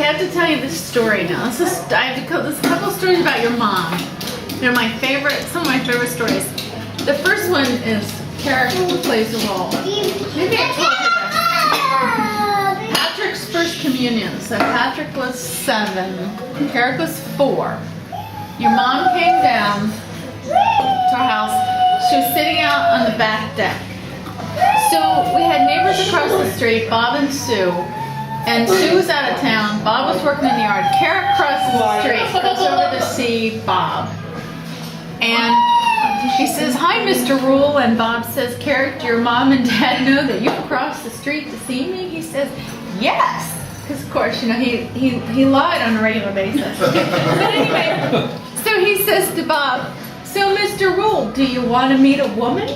have to tell you this story now. There's a couple stories about your mom. They're my favorite, some of my favorite stories. The first one is character who plays a role. Maybe I told you this. Patrick's first communion. So Patrick was 7, Carrick was 4. Your mom came down to our house. She was sitting out on the back deck. So we had neighbors across the street, Bob and Sue. And Sue was out of town. Bob was working in the yard. Carrick crosses the street, goes over to see Bob. And he says, "Hi, Mr. Rule." And Bob says, "Carrick, do your mom and dad know that you crossed the street to see me?" He says, "Yes." Because, of course, you know, he lied on a regular basis. But anyway, so he says to Bob, "So, Mr. Rule, do you want to meet a woman?"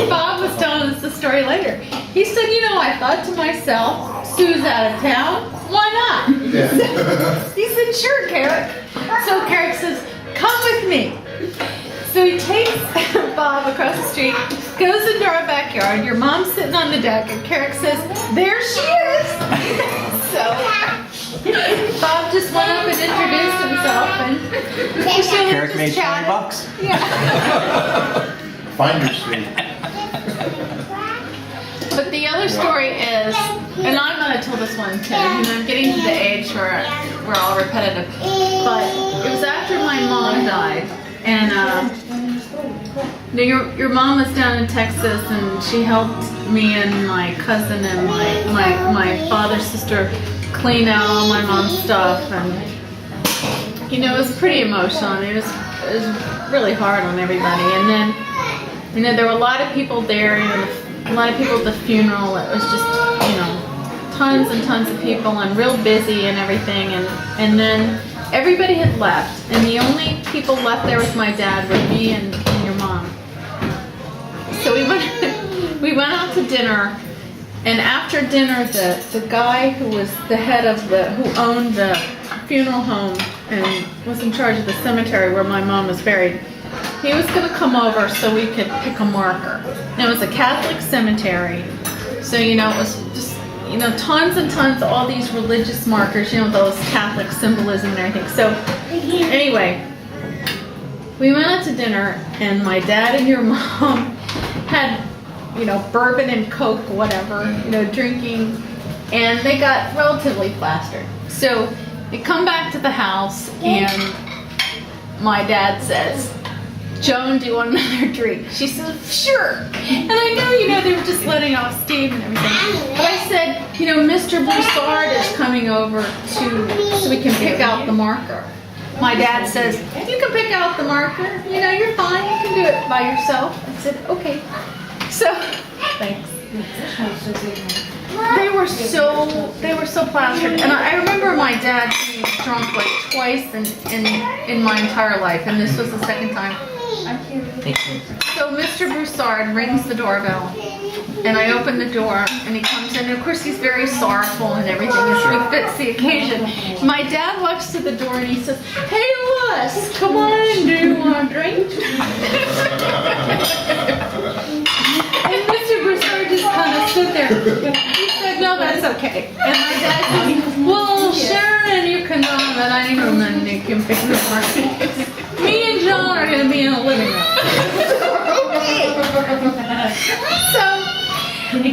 Bob was telling us the story later. He said, "You know, I thought to myself, Sue's out of town, why not?" He said, "Sure, Carrick." So Carrick says, "Come with me." So he takes Bob across the street, goes into our backyard. Your mom's sitting on the deck, and Carrick says, "There she is." So Bob just went up and introduced himself, and Carrick made $20. Yeah. Finder's fee. But the other story is, and I'm going to tell this one too, and I'm getting to the age where we're all repetitive, but it was after my mom died, and your mom was down in Texas, and she helped me and my cousin and my father's sister clean out all my mom's stuff, and you know, it was pretty emotional. I mean, it was really hard on everybody, and then you know, there were a lot of people there, you know, a lot of people at the funeral. It was just, you know, tons and tons of people and real busy and everything. And then everybody had left. And the only people left there with my dad were me and your mom. So we went out to dinner. And after dinner, the guy who was the head of who owned the funeral home and was in charge of the cemetery where my mom was buried, he was going to come over so we could pick a marker. And it was a Catholic cemetery, so you know, it was just, you know, tons and tons of all these religious markers, you know, those Catholic symbolism and everything. So anyway, we went out to dinner, and my dad and your mom had, you know, bourbon and Coke, whatever, you know, drinking, and they got relatively plastered. So they come back to the house, and my dad says, "Joan, do you want another drink?" She said, "Sure." And I know, you know, they were just letting off steam and everything. But I said, "You know, Mr. Broussard is coming over so we can pick out the marker." My dad says, "You can pick out the marker. You know, you're fine. You can do it by yourself." I said, "Okay." So, thanks. They were so plastered, and I remember my dad being drunk like twice in my entire life, and this was the second time. So Mr. Broussard rings the doorbell, and I open the door, and he comes in, and of course he's very sorrowful and everything as befits the occasion. My dad walks to the door and he says, "Hey Louis, come on in, do you want a drink?" And Mr. Broussard just kind of stood there. He said, "No, that's okay." And my dad says, "Well, Sharon, you can come in any room and you can pick the market. Me and John are going to be in the living room." So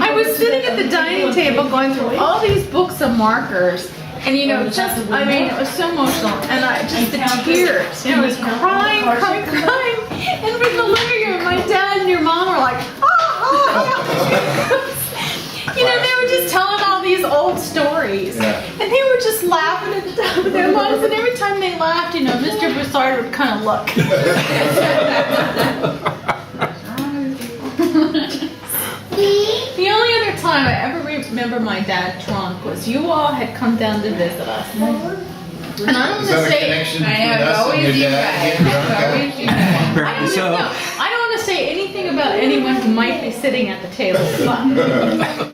I was sitting at the dining table going through all these books of markers. And you know, just, I mean, it was so emotional. And just the tears. You know, I was crying. And in the living room, my dad and your mom were like, you know, they were just telling all these old stories. Yeah. And they were just laughing at the top of their lungs. And every time they laughed, you know, Mr. Broussard would kind of look. The only other time I ever remember my dad drunk was you all had come down to visit us. And I don't Is want that to a say, connection between us and your dad getting drunk? I don't want to say anything about anyone who might be sitting at the table. But